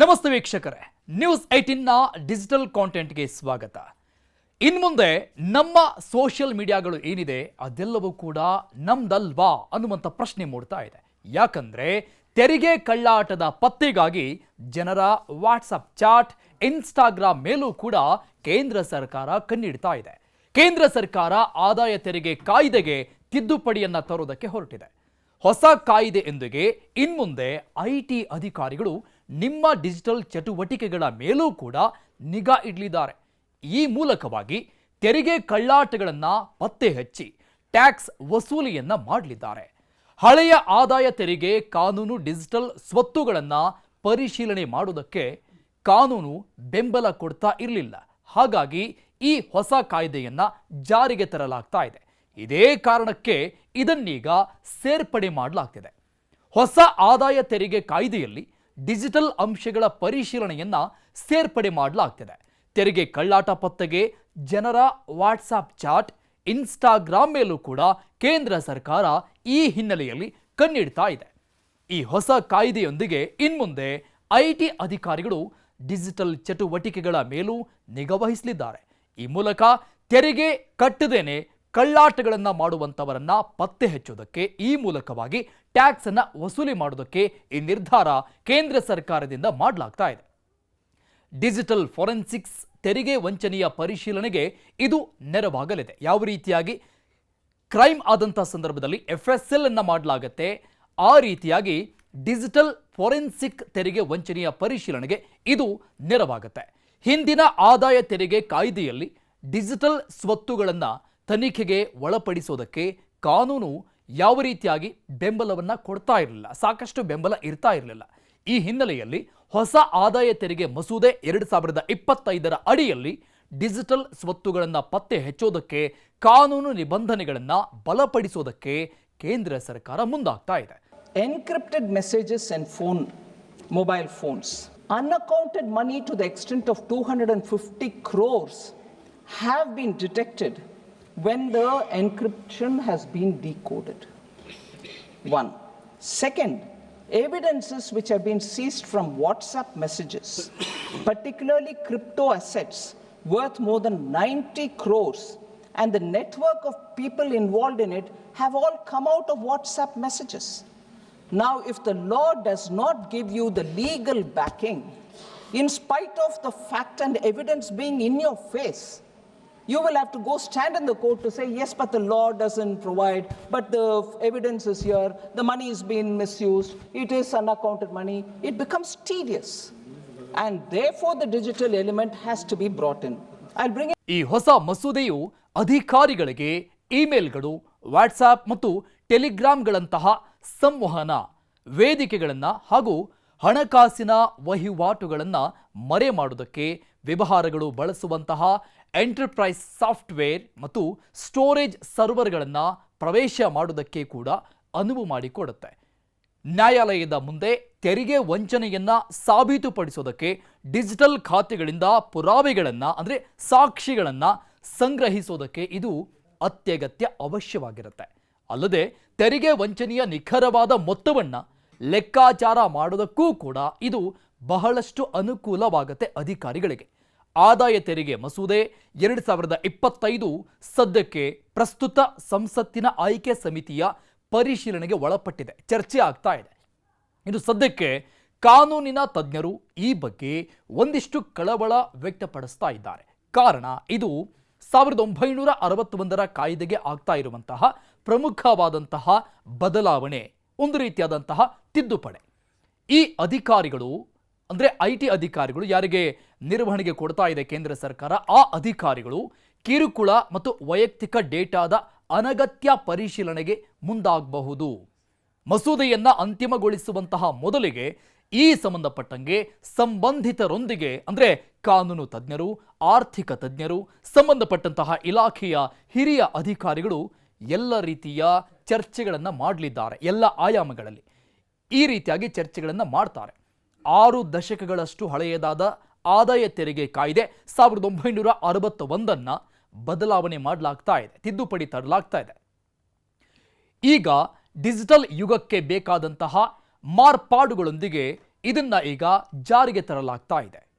ನಮಸ್ತೆ ವೀಕ್ಷಕರೇ, news 18ನ digital ಕಾಂಟೆಂಟ್ಗೆ ಸ್ವಾಗತ. ಇನ್ಮುಂದೆ ನಮ್ಮ ಸೋಷಿಯಲ್ ಮೀಡಿಯಾಗಳು ಏನಿದೆ ಅದೆಲ್ಲವೂ ಕೂಡ ನಮ್ದಲ್ವಾ ಅನ್ನುವಂಥ ಪ್ರಶ್ನೆ ಮೂಡ್ತಾ ಇದೆ. ಯಾಕಂದ್ರೆ ತೆರಿಗೆ ಕಳ್ಳಾಟದ ಪತ್ತೆಗಾಗಿ ಜನರ ವಾಟ್ಸಪ್ ಚಾಟ್, ಇನ್ಸ್ಟಾಗ್ರಾಮ್ ಮೇಲೂ ಕೂಡ ಕೇಂದ್ರ ಸರ್ಕಾರ ಕಣ್ಣಿಡ್ತಾ ಇದೆ. ಕೇಂದ್ರ ಸರ್ಕಾರ ಆದಾಯ ತೆರಿಗೆ ಕಾಯ್ದೆಗೆ ತಿದ್ದುಪಡಿಯನ್ನ ತರೋದಕ್ಕೆ ಹೊರಟಿದೆ. ಹೊಸ ಕಾಯ್ದೆಯೊಂದಿಗೆ ಇನ್ಮುಂದೆ ಐಟಿ ಅಧಿಕಾರಿಗಳು ನಿಮ್ಮ ಡಿಜಿಟಲ್ ಚಟುವಟಿಕೆಗಳ ಮೇಲೂ ಕೂಡ ನಿಗಾ ಇಡಲಿದ್ದಾರೆ. ಈ ಮೂಲಕವಾಗಿ ತೆರಿಗೆ ಕಳ್ಳಾಟಗಳನ್ನು ಪತ್ತೆ ಹಚ್ಚಿ ಟ್ಯಾಕ್ಸ್ ವಸೂಲಿಯನ್ನ ಮಾಡಲಿದ್ದಾರೆ. ಹಳೆಯ ಆದಾಯ ತೆರಿಗೆ ಕಾನೂನು ಡಿಜಿಟಲ್ ಸ್ವತ್ತುಗಳನ್ನು ಪರಿಶೀಲನೆ ಮಾಡುವುದಕ್ಕೆ ಕಾನೂನು ಬೆಂಬಲ ಕೊಡ್ತಾ ಇರಲಿಲ್ಲ. ಹಾಗಾಗಿ ಈ ಹೊಸ ಕಾಯ್ದೆಯನ್ನ ಜಾರಿಗೆ ತರಲಾಗ್ತಾ ಇದೆ. ಇದೇ ಕಾರಣಕ್ಕೆ ಇದನ್ನೀಗ ಸೇರ್ಪಡೆ ಮಾಡಲಾಗ್ತಿದೆ. ಹೊಸ ಆದಾಯ ತೆರಿಗೆ ಕಾಯ್ದೆಯಲ್ಲಿ ಡಿಜಿಟಲ್ ಅಂಶಗಳ ಪರಿಶೀಲನೆಯನ್ನ ಸೇರ್ಪಡೆ ಮಾಡಲಾಗ್ತಿದೆ. ತೆರಿಗೆ ಕಳ್ಳಾಟ ಪತ್ತೆಗೆ ಜನರ ವಾಟ್ಸಾಪ್ ಚಾಟ್, ಇನ್ಸ್ಟಾಗ್ರಾಮ್ ಮೇಲೂ ಕೂಡ ಕೇಂದ್ರ ಸರ್ಕಾರ ಈ ಹಿನ್ನೆಲೆಯಲ್ಲಿ ಕಣ್ಣಿಡ್ತಾ ಇದೆ. ಈ ಹೊಸ ಕಾಯ್ದೆಯೊಂದಿಗೆ ಇನ್ಮುಂದೆ ಐಟಿ ಅಧಿಕಾರಿಗಳು ಡಿಜಿಟಲ್ ಚಟುವಟಿಕೆಗಳ ಮೇಲೂ ನಿಗಾ ವಹಿಸಲಿದ್ದಾರೆ. ಈ ಮೂಲಕ ತೆರಿಗೆ ಕಟ್ಟದೇನೆ ಕಳ್ಳಾಟಗಳನ್ನು ಮಾಡುವಂಥವರನ್ನ ಪತ್ತೆ ಹಚ್ಚುವುದಕ್ಕೆ, ಈ ಮೂಲಕವಾಗಿ ಟ್ಯಾಕ್ಸ್ ಅನ್ನ ವಸೂಲಿ ಮಾಡುವುದಕ್ಕೆ ಈ ನಿರ್ಧಾರ ಕೇಂದ್ರ ಸರ್ಕಾರದಿಂದ ಮಾಡಲಾಗ್ತಾ ಇದೆ. ಡಿಜಿಟಲ್ ಫೋರೆನ್ಸಿಕ್ಸ್ ತೆರಿಗೆ ವಂಚನೆಯ ಪರಿಶೀಲನೆಗೆ ಇದು ನೆರವಾಗಲಿದೆ. ಯಾವ ರೀತಿಯಾಗಿ ಕ್ರೈಮ್ ಆದಂಥ ಸಂದರ್ಭದಲ್ಲಿ FSL ಅನ್ನ ಮಾಡಲಾಗುತ್ತೆ, ಆ ರೀತಿಯಾಗಿ ಡಿಜಿಟಲ್ ಫೋರೆನ್ಸಿಕ್ ತೆರಿಗೆ ವಂಚನೆಯ ಪರಿಶೀಲನೆಗೆ ಇದು ನೆರವಾಗುತ್ತೆ. ಹಿಂದಿನ ಆದಾಯ ತೆರಿಗೆ ಕಾಯ್ದೆಯಲ್ಲಿ ಡಿಜಿಟಲ್ ಸ್ವತ್ತುಗಳನ್ನು ತನಿಖೆಗೆ ಒಳಪಡಿಸೋದಕ್ಕೆ ಕಾನೂನು ಯಾವ ರೀತಿಯಾಗಿ ಬೆಂಬಲವನ್ನು ಕೊಡ್ತಾ ಇರಲಿಲ್ಲ, ಸಾಕಷ್ಟು ಬೆಂಬಲ ಇರ್ತಾ ಇರಲಿಲ್ಲ. ಈ ಹಿನ್ನೆಲೆಯಲ್ಲಿ ಹೊಸ ಆದಾಯ ತೆರಿಗೆ ಮಸೂದೆ 2025ರ ಅಡಿಯಲ್ಲಿ ಡಿಜಿಟಲ್ ಸ್ವತ್ತುಗಳನ್ನು ಪತ್ತೆ ಹಚ್ಚೋದಕ್ಕೆ ಕಾನೂನು ನಿಬಂಧನೆಗಳನ್ನು ಬಲಪಡಿಸೋದಕ್ಕೆ ಕೇಂದ್ರ ಸರ್ಕಾರ ಮುಂದಾಗ್ತಾ ಇದೆ. Encrypted messages and mobile phones, unaccounted money to the extent of 250 crores have been detected when the encryption has been decoded. One. Second, evidences which have been seized from WhatsApp messages, particularly crypto assets worth more than 90 crores, and the network of people involved in it have all come out of WhatsApp messages. Now, if the law does not give you the legal backing, in spite of the fact and evidence being in your face, you will have to go stand in the court to say, yes, but the law doesn't provide, but the evidence is here, the money is being misused, it is unaccounted money. It becomes tedious. And therefore, the digital element has to be brought in. I'll bring it. ಈ ಹೊಸ ಮಸೂದೆಯು ಅಧಿಕಾರಿಗಳಿಗೆ ಇಮೇಲ್ಗಳು, WhatsApp ಮತ್ತು ಟೆಲಿಗ್ರಾಮ್ಗಳಂತಹ ಸಂವಹನ ವೇದಿಕೆಗಳನ್ನು ಹಾಗೂ ಹಣಕಾಸಿನ ವಹಿವಾಟುಗಳನ್ನು ಮರೆ ಮಾಡುವುದಕ್ಕೆ ವ್ಯವಹಾರಗಳು ಬಳಸುವಂತಹ ಎಂಟರ್ಪ್ರೈಸ್ ಸಾಫ್ಟ್ವೇರ್ ಮತ್ತು ಸ್ಟೋರೇಜ್ ಸರ್ವರ್ಗಳನ್ನು ಪ್ರವೇಶ ಮಾಡುವುದಕ್ಕೆ ಕೂಡ ಅನುವು ಮಾಡಿಕೊಡುತ್ತೆ. ನ್ಯಾಯಾಲಯದ ಮುಂದೆ ತೆರಿಗೆ ವಂಚನೆಯನ್ನ ಸಾಬೀತುಪಡಿಸೋದಕ್ಕೆ ಡಿಜಿಟಲ್ ಖಾತೆಗಳಿಂದ ಪುರಾವೆಗಳನ್ನು ಅಂದರೆ ಸಾಕ್ಷಿಗಳನ್ನು ಸಂಗ್ರಹಿಸೋದಕ್ಕೆ ಇದು ಅತ್ಯಗತ್ಯ ಅವಶ್ಯವಾಗಿರುತ್ತೆ. ಅಲ್ಲದೆ ತೆರಿಗೆ ವಂಚನೆಯ ನಿಖರವಾದ ಮೊತ್ತವನ್ನು ಲೆಕ್ಕಾಚಾರ ಮಾಡೋದಕ್ಕೂ ಕೂಡ ಇದು ಬಹಳಷ್ಟು ಅನುಕೂಲವಾಗುತ್ತೆ ಅಧಿಕಾರಿಗಳಿಗೆ. ಆದಾಯ ತೆರಿಗೆ ಮಸೂದೆ 2025 ಸದ್ಯಕ್ಕೆ ಪ್ರಸ್ತುತ ಸಂಸತ್ತಿನ ಆಯ್ಕೆ ಸಮಿತಿಯ ಪರಿಶೀಲನೆಗೆ ಒಳಪಟ್ಟಿದೆ, ಚರ್ಚೆ ಆಗ್ತಾ ಇದೆ. ಇದು ಸದ್ಯಕ್ಕೆ ಕಾನೂನಿನ ತಜ್ಞರು ಈ ಬಗ್ಗೆ ಒಂದಿಷ್ಟು ಕಳವಳ ವ್ಯಕ್ತಪಡಿಸ್ತಾ ಇದ್ದಾರೆ. ಕಾರಣ ಇದು 1961ರ ಕಾಯ್ದೆಗೆ ಆಗ್ತಾ ಇರುವಂತಹ ಪ್ರಮುಖವಾದಂತಹ ಬದಲಾವಣೆ, ಒಂದು ರೀತಿಯಾದಂತಹ ತಿದ್ದುಪಡಿ. ಈ ಅಧಿಕಾರಿಗಳು ಅಂದರೆ ಐಟಿ ಅಧಿಕಾರಿಗಳು ಯಾರಿಗೆ ನಿರ್ವಹಣೆಗೆ ಕೊಡ್ತಾ ಇದೆ ಕೇಂದ್ರ ಸರ್ಕಾರ, ಆ ಅಧಿಕಾರಿಗಳು ಕಿರುಕುಳ ಮತ್ತು ವೈಯಕ್ತಿಕ ಡೇಟಾದ ಅನಗತ್ಯ ಪರಿಶೀಲನೆಗೆ ಮುಂದಾಗಬಹುದು. ಮಸೂದೆಯನ್ನ ಅಂತಿಮಗೊಳಿಸುವಂತಹ ಮೊದಲಿಗೆ ಈ ಸಂಬಂಧಪಟ್ಟಂಗೆ ಸಂಬಂಧಿತರೊಂದಿಗೆ ಅಂದರೆ ಕಾನೂನು ತಜ್ಞರು, ಆರ್ಥಿಕ ತಜ್ಞರು, ಸಂಬಂಧಪಟ್ಟಂತಹ ಇಲಾಖೆಯ ಹಿರಿಯ ಅಧಿಕಾರಿಗಳು ಎಲ್ಲ ರೀತಿಯ ಚರ್ಚೆಗಳನ್ನು ಮಾಡಲಿದ್ದಾರೆ. ಎಲ್ಲ ಆಯಾಮಗಳಲ್ಲಿ ಈ ರೀತಿಯಾಗಿ ಚರ್ಚೆಗಳನ್ನು ಮಾಡ್ತಾರೆ. 6 ದಶಕಗಳಷ್ಟು ಹಳೆಯದಾದ ಆದಾಯ ತೆರಿಗೆ ಕಾಯ್ದೆ 1961 ಬದಲಾವಣೆ ಮಾಡಲಾಗ್ತಾ ಇದೆ, ತಿದ್ದುಪಡಿ ತರಲಾಗ್ತಾ ಇದೆ. ಈಗ ಡಿಜಿಟಲ್ ಯುಗಕ್ಕೆ ಬೇಕಾದಂತಹ ಮಾರ್ಪಾಡುಗಳೊಂದಿಗೆ ಇದನ್ನ ಈಗ ಜಾರಿಗೆ ತರಲಾಗ್ತಾ ಇದೆ.